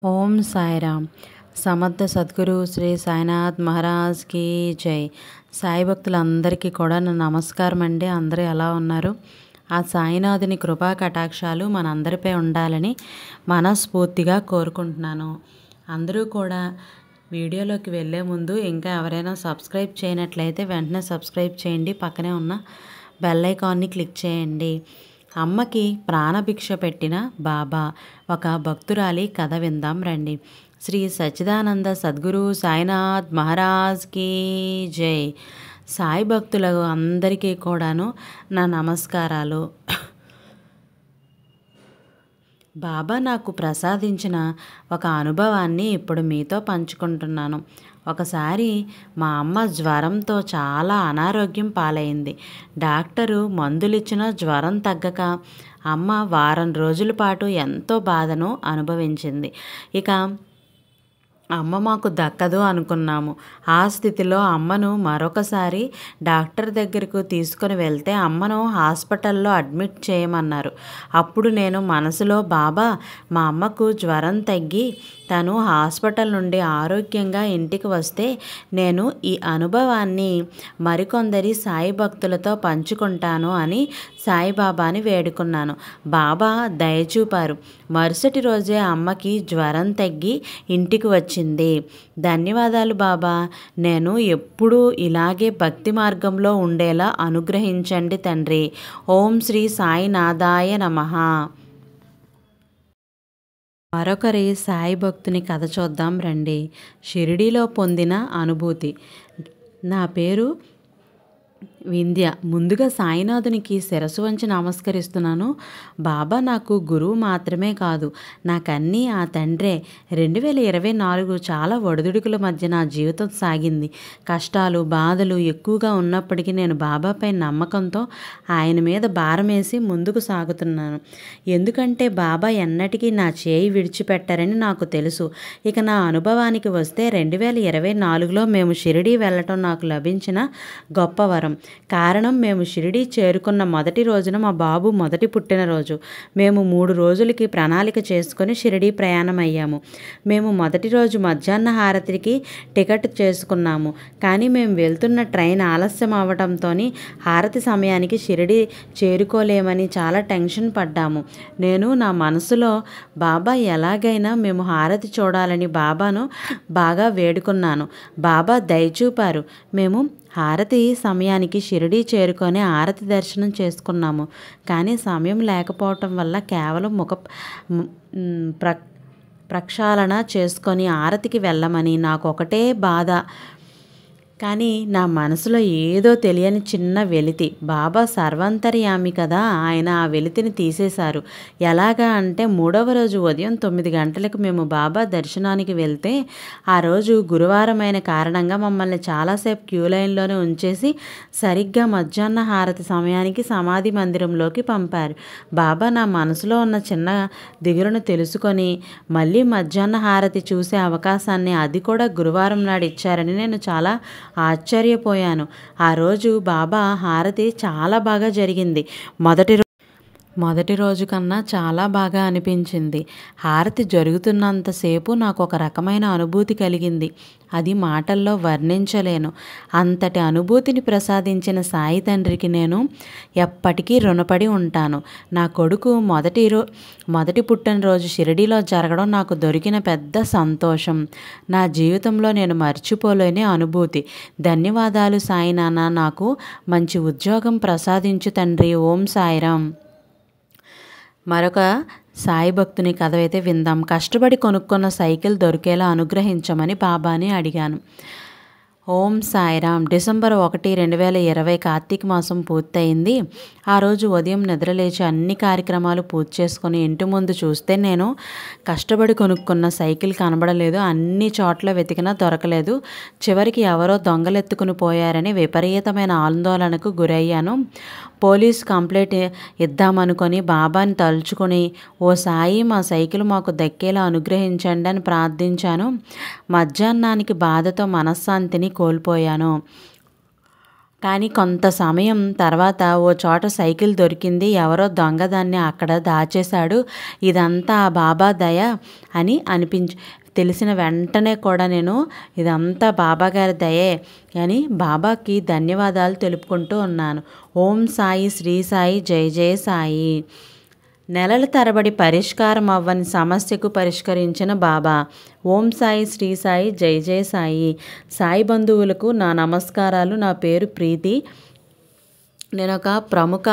ఓం సాయిరామ్. సమర్థ సద్గురు శ్రీ సాయినాథ్ మహారాజ్కి జై. సాయి భక్తులందరికీ కూడా నా నమస్కారం అండి. అందరూ ఎలా ఉన్నారు? ఆ సాయినాథుని కృపా కటాక్షాలు మనందరిపై ఉండాలని మనస్ఫూర్తిగా కోరుకుంటున్నాను. అందరూ కూడా వీడియోలోకి వెళ్ళే ముందు ఇంకా ఎవరైనా సబ్స్క్రైబ్ చేయనట్లయితే వెంటనే సబ్స్క్రైబ్ చేయండి. పక్కనే ఉన్న బెల్ ఐకాన్ని క్లిక్ చేయండి. అమ్మకి ప్రాణభిక్ష పెట్టిన బాబా. ఒక భక్తురాలి కథ విందాం రండి. శ్రీ సచ్చిదానంద సద్గురు సాయినాథ్ మహారాజ్కి జై. సాయి భక్తులకు అందరికీ కూడాను నా నమస్కారాలు. బాబా నాకు ప్రసాదించిన ఒక అనుభవాన్ని ఇప్పుడు మీతో పంచుకుంటున్నాను. ఒకసారి మా అమ్మ జ్వరంతో చాలా అనారోగ్యం పాలైంది. డాక్టరు మందులిచ్చిన జ్వరం తగ్గక అమ్మ వారం రోజుల పాటు ఎంతో బాధను అనుభవించింది. ఇక అమ్మ మాకు దక్కదు అనుకున్నాము. ఆ స్థితిలో అమ్మను మరొకసారి డాక్టర్ దగ్గరకు తీసుకొని వెళ్తే అమ్మను హాస్పిటల్లో అడ్మిట్ చేయమన్నారు. అప్పుడు నేను మనసులో, బాబా మా అమ్మకు జ్వరం తగ్గి తను హాస్పిటల్ నుండి ఆరోగ్యంగా ఇంటికి వస్తే నేను ఈ అనుభవాన్ని మరికొందరి సాయి భక్తులతో పంచుకుంటాను అని సాయిబాబాని వేడుకున్నాను. బాబా దయచూపారు. మరుసటి రోజే అమ్మకి జ్వరం తగ్గి ఇంటికి వచ్చింది. ధన్యవాదాలు బాబా. నేను ఎప్పుడూ ఇలాగే భక్తి మార్గంలో ఉండేలా అనుగ్రహించండి తండ్రి. ఓం శ్రీ సాయినాథాయ నమః. మరొకరి సాయి భక్తుని కథ చూద్దాం రండి. షిరిడీలో పొందిన అనుభూతి. నా పేరు వింధ్య. ముందుగా సాయినాథునికి శిరస్సు వంచి నమస్కరిస్తున్నాను. బాబా నాకు గురువు మాత్రమే కాదు, నాకన్నీ ఆ తండ్రే. 2024 చాలా ఒడిదుడుకుల మధ్య నా జీవితం సాగింది. కష్టాలు బాధలు ఎక్కువగా ఉన్నప్పటికీ నేను బాబాపై నమ్మకంతో ఆయన మీద భారమేసి ముందుకు సాగుతున్నాను. ఎందుకంటే బాబా ఎన్నటికీ నా చేయి విడిచిపెట్టారని నాకు తెలుసు. ఇక నా అనుభవానికి వస్తే 2024లో మేము షిరిడీ వెళ్ళటం నాకు లభించిన గొప్ప వరం. కారణం, మేము షిరిడీ చేరుకున్న మొదటి రోజున మా బాబు మొదటి పుట్టినరోజు. మేము 3 రోజులకి ప్రణాళిక చేసుకొని షిరిడీ ప్రయాణం అయ్యాము. మేము మొదటి రోజు మధ్యాహ్న హారతికి టికెట్ చేసుకున్నాము. కానీ మేము వెళ్తున్న ట్రైన్ ఆలస్యం అవ్వడంతో హారతి సమయానికి షిరిడీ చేరుకోలేమని చాలా టెన్షన్ పడ్డాము. నేను నా మనసులో, బాబా ఎలాగైనా మేము హారతి చూడాలని బాబాను బాగా వేడుకున్నాను. బాబా దయచూపారు. మేము హారతి సమయానికి షిరిడీ చేరుకొని హారతి దర్శనం చేసుకున్నాము. కానీ సమయం లేకపోవటం వల్ల కేవలం ప్రక్షాళన చేసుకొని హారతికి వెళ్ళమని నాకు ఒకటే బాధ. కానీ నా మనసులో ఏదో తెలియని చిన్న వెలితి. బాబా సర్వాంతర్యామి కదా, ఆయన ఆ వెలితిని తీసేశారు. ఎలాగా అంటే 3వ రోజు ఉదయం 9 గంటలకు మేము బాబా దర్శనానికి వెళ్తే ఆ రోజు గురువారం అయిన కారణంగా మమ్మల్ని చాలాసేపు క్యూ లైన్లోనే ఉంచేసి సరిగ్గా మధ్యాహ్న హారతి సమయానికి సమాధి మందిరంలోకి పంపారు. బాబా నా మనసులో ఉన్న చిన్న దిగులును తెలుసుకొని మళ్ళీ మధ్యాహ్న హారతి చూసే అవకాశాన్ని, అది కూడా గురువారం నాడు ఇచ్చారని నేను చాలా ఆశ్చర్యపోయాను. ఆ రోజు బాబా హారతి చాలా బాగా జరిగింది. మొదటి రోజు కన్నా చాలా బాగా అనిపించింది. హారతి జరుగుతున్నంతసేపు నాకు ఒక రకమైన అనుభూతి కలిగింది. అది మాటల్లో వర్ణించలేను. అంతటి అనుభూతిని ప్రసాదించిన సాయి తండ్రికి నేను ఎప్పటికీ రుణపడి ఉంటాను. నా కొడుకు మొదటి పుట్టినరోజు షిరిడీలో జరగడం నాకు దొరికిన పెద్ద సంతోషం. నా జీవితంలో నేను మర్చిపోలేని అనుభూతి. ధన్యవాదాలు సాయి నాన్న. నాకు మంచి ఉద్యోగం ప్రసాదించు తండ్రి. ఓం సాయిరామ్. మరొక సాయి భక్తుని కథ అయితే విందాం. కష్టపడి కొనుక్కున్న సైకిల్ దొరికేలా అనుగ్రహించమని బాబాని అడిగాను. ఓం సాయిరామ్. డిసెంబర్ 1, 2020 కార్తీక మాసం పూర్తయింది. ఆ రోజు ఉదయం నిద్రలేచి అన్ని కార్యక్రమాలు పూర్తి చేసుకొని ఇంటి ముందు చూస్తే నేను కష్టపడి కొనుక్కున్న సైకిల్ కనబడలేదు. అన్ని చోట్ల వెతికినా దొరకలేదు. చివరికి ఎవరో దొంగలెత్తుకుని పోయారని విపరీతమైన ఆందోళనకు గురయ్యాను. పోలీస్ కంప్లైంట్ ఇద్దామనుకొని బాబాని తలుచుకొని, ఓ సాయి మా సైకిల్ మాకు దక్కేలా అనుగ్రహించండి అని ప్రార్థించాను. మధ్యాహ్నానికి బాధతో మనశ్శాంతిని కోల్పోయాను. కానీ కొంత సమయం తర్వాత ఓ చోట సైకిల్ దొరికింది. ఎవరో దొంగ దాన్ని అక్కడ దాచేశాడు. ఇదంతా ఆ బాబా దయ అని తెలిసిన వెంటనే కూడా నేను ఇదంతా బాబాగారి దయే అని బాబాకి ధన్యవాదాలు తెలుపుకుంటూ ఉన్నాను. ఓం సాయి, శ్రీ సాయి, జై జయ సాయి. నెలల తరబడి పరిష్కారం అవ్వని సమస్యకు పరిష్కరించిన బాబా. ఓం సాయి, శ్రీ సాయి, జై జయ సాయి. సాయి బంధువులకు నా నమస్కారాలు. నా పేరు ప్రీతి. నేను ఒక ప్రముఖ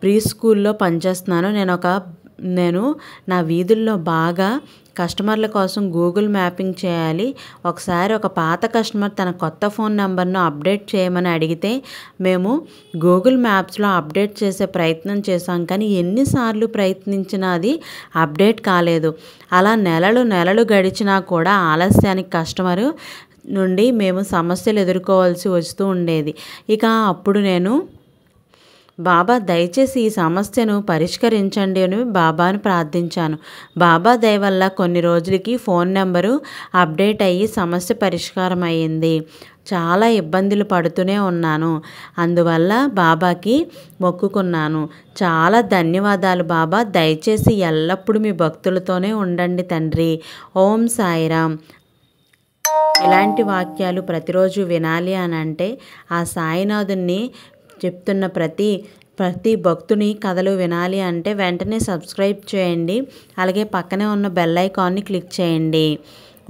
ప్రీ స్కూల్లో పనిచేస్తున్నాను. నేను నా వీధుల్లో బాగా కస్టమర్ల కోసం గూగుల్ మ్యాపింగ్ చేయాలి. ఒకసారి ఒక పాత కస్టమర్ తన కొత్త ఫోన్ నెంబర్ను అప్డేట్ చేయమని అడిగితే మేము గూగుల్ మ్యాప్స్లో అప్డేట్ చేసే ప్రయత్నం చేశాం. కానీ ఎన్నిసార్లు ప్రయత్నించినా అది అప్డేట్ కాలేదు. అలా నెలలు గడిచినా కూడా ఆలస్యానికి కస్టమరు నుండి మేము సమస్యలు ఎదుర్కోవాల్సి వస్తూ ఉండేది. ఇక అప్పుడు నేను బాబా దయచేసి ఈ సమస్యను పరిష్కరించండి అని బాబాను ప్రార్థించాను. బాబా దయ వల్ల కొన్ని రోజులకి ఫోన్ నెంబరు అప్డేట్ అయ్యి సమస్య పరిష్కారం అయ్యింది. చాలా ఇబ్బందులు పడుతూనే ఉన్నాను. అందువల్ల బాబాకి మొక్కుకున్నాను. చాలా ధన్యవాదాలు బాబా. దయచేసి ఎల్లప్పుడూ మీ భక్తులతోనే ఉండండి తండ్రి. ఓం సాయిరామ్. ఇలాంటి వాక్యాలు ప్రతిరోజు వినాలి అని అంటే ఆ సాయినాథుని చెప్తున్న ప్రతి భక్తుని కథలు వినాలి అంటే వెంటనే సబ్స్క్రైబ్ చేయండి. అలాగే పక్కనే ఉన్న బెల్ ఐకాన్ని క్లిక్ చేయండి.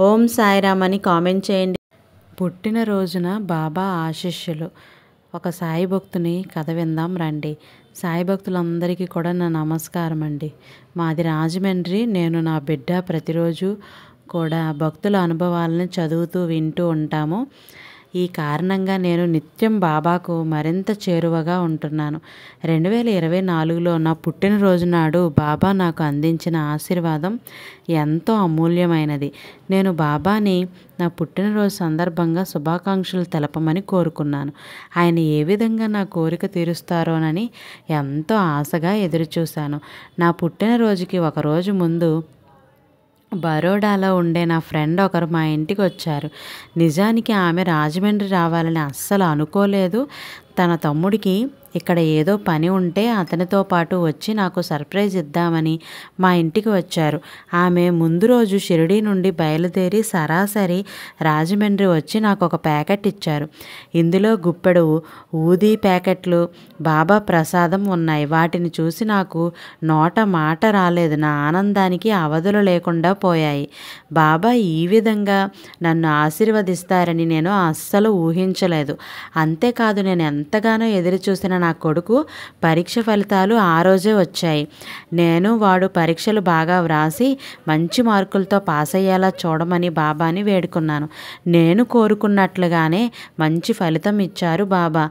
ఓం సాయిరామ్ అని కామెంట్ చేయండి. పుట్టినరోజున బాబా ఆశీస్సులు. ఒక సాయి భక్తుని కథ విందాం రండి. సాయి భక్తులందరికీ కూడా నా నమస్కారం అండి. మాది రాజమండ్రి. నేను నా బిడ్డ ప్రతిరోజు కూడా భక్తుల అనుభవాలను చదువుతూ వింటూ ఉంటాము. ఈ కారణంగా నేను నిత్యం బాబాకు మరింత చేరువగా ఉంటున్నాను. 2024లో నా పుట్టినరోజు నాడు బాబా నాకు అందించిన ఆశీర్వాదం ఎంతో అమూల్యమైనది. నేను బాబాని నా పుట్టినరోజు సందర్భంగా శుభాకాంక్షలు తెలపమని కోరుకున్నాను. ఆయన ఏ విధంగా నా కోరిక తీరుస్తారోనని ఎంతో ఆశగా ఎదురుచూశాను. నా పుట్టినరోజుకి ఒకరోజు ముందు బరోడాలో ఉండే నా ఫ్రెండ్ ఒకరు మా ఇంటికి వచ్చారు. నిజానికి ఆమె రాజమండ్రి రావాలని అస్సలు అనుకోలేదు. తన తమ్ముడికి ఇక్కడ ఏదో పని ఉంటే అతనితో పాటు వచ్చి నాకు సర్ప్రైజ్ ఇద్దామని మా ఇంటికి వచ్చారు. ఆమె ముందు రోజు షిరిడీ నుండి బయలుదేరి సరాసరి రాజమండ్రి వచ్చి నాకు ఒక ప్యాకెట్ ఇచ్చారు. ఇందులో గుప్పెడు ఊదీ ప్యాకెట్లు బాబా ప్రసాదం ఉన్నాయి. వాటిని చూసి నాకు నోట మాట రాలేదు. నా ఆనందానికి అవధులు లేకుండా పోయాయి. బాబా ఈ విధంగా నన్ను ఆశీర్వదిస్తారని నేను అస్సలు ఊహించలేదు. అంతేకాదు, నేను ఎంతగానో ఎదురు చూసిన నా కొడుకు పరీక్ష ఫలితాలు ఆ రోజే వచ్చాయి. వాడు పరీక్షలు బాగా వ్రాసి మంచి మార్కులతో పాస్ అయ్యేలా చూడమని బాబాని వేడుకున్నాను. నేను కోరుకున్నట్లుగానే మంచి ఫలితం ఇచ్చారు బాబా.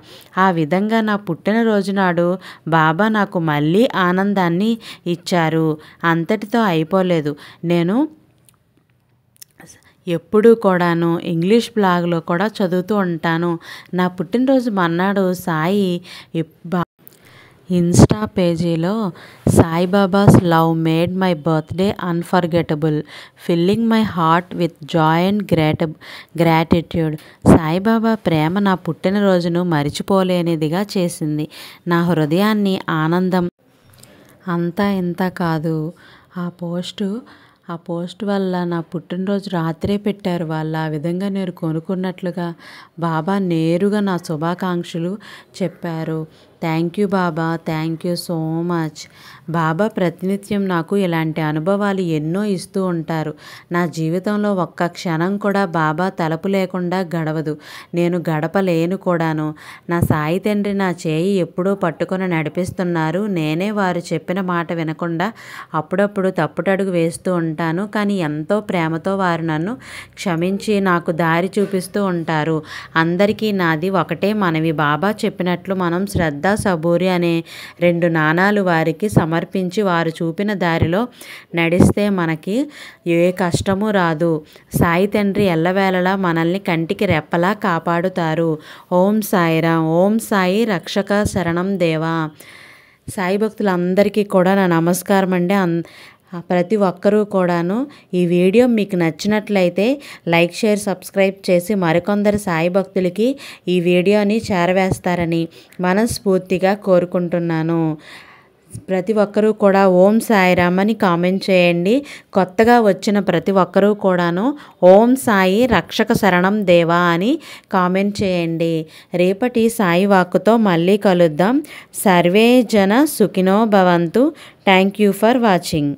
ఆ విధంగా నా పుట్టినరోజు నాడు బాబా నాకు మళ్ళీ ఆనందాన్ని ఇచ్చారు. అంతటితో అయిపోలేదు. నేను ఎప్పుడూ కూడాను ఇంగ్లీష్ బ్లాగ్లో కూడా చదువుతూ ఉంటాను. నా పుట్టినరోజు మర్నాడు సాయి ఇన్స్టా పేజీలో Saibaba's love made my birthday unforgettable, filling my heart with joy and gratitude. Saibaba ప్రేమ నా పుట్టినరోజును మరిచిపోలేనిదిగా చేసింది. నా హృదయాన్ని ఆనందం అంతా ఇంత కాదు. ఆ పోస్ట్ వల్ల నా పుట్టినరోజు రాత్రే పెట్టారు వాళ్ళు. ఆ విధంగా నేను కొనుక్కున్నట్లుగా బాబా నేరుగా నా శుభాకాంక్షలు చెప్పారు. Thank you Baba, thank you so much. Baba ప్రతినిత్యం నాకు ఇలాంటి అనుభవాలు ఎన్నో ఇస్తూ ఉంటారు. నా జీవితంలో ఒక్క క్షణం కూడా బాబా తలుపు లేకుండా గడవదు. నేను గడపలేను కూడాను. నా సాయి తండ్రి నా చేయి ఎప్పుడూ పట్టుకొని నడిపిస్తున్నారు. నేనే వారు చెప్పిన మాట వినకుండా అప్పుడప్పుడు తప్పుటడుగు వేస్తూ ఉంటాను. కానీ ఎంతో ప్రేమతో వారు నన్ను క్షమించి నాకు దారి చూపిస్తూ ఉంటారు. అందరికీ నాది ఒకటే మనవి. బాబా చెప్పినట్లు మనం శ్రద్ధ, సబూరి అనే 2 నాణాలు వారికి సమర్పించి వారు చూపిన దారిలో నడిస్తే మనకి ఏ కష్టము రాదు. సాయి తండ్రి ఎల్లవేళలా మనల్ని కంటికి రెప్పలా కాపాడుతారు. ఓం సాయిరాం. ఓం సాయి రక్షక శరణం దేవా. సాయి భక్తులందరికీ కూడా నా నమస్కారం అండి. ప్రతి ఒక్కరూ కూడాను ఈ వీడియో మీకు నచ్చినట్లయితే లైక్, షేర్, సబ్స్క్రైబ్ చేసి మరికొందరు సాయి భక్తులకి ఈ వీడియోని చేరవేస్తారని మనస్ఫూర్తిగా కోరుకుంటున్నాను. ప్రతి ఒక్కరూ కూడా ఓం సాయిరామ్ అని కామెంట్ చేయండి. కొత్తగా వచ్చిన ప్రతి ఒక్కరూ కూడాను ఓం సాయి రక్షక శరణం దేవా అని కామెంట్ చేయండి. రేపటి సాయి వాక్కుతో మళ్ళీ కలుద్దాం. సర్వే జన సుఖినో భవంతు. Thank you for watching.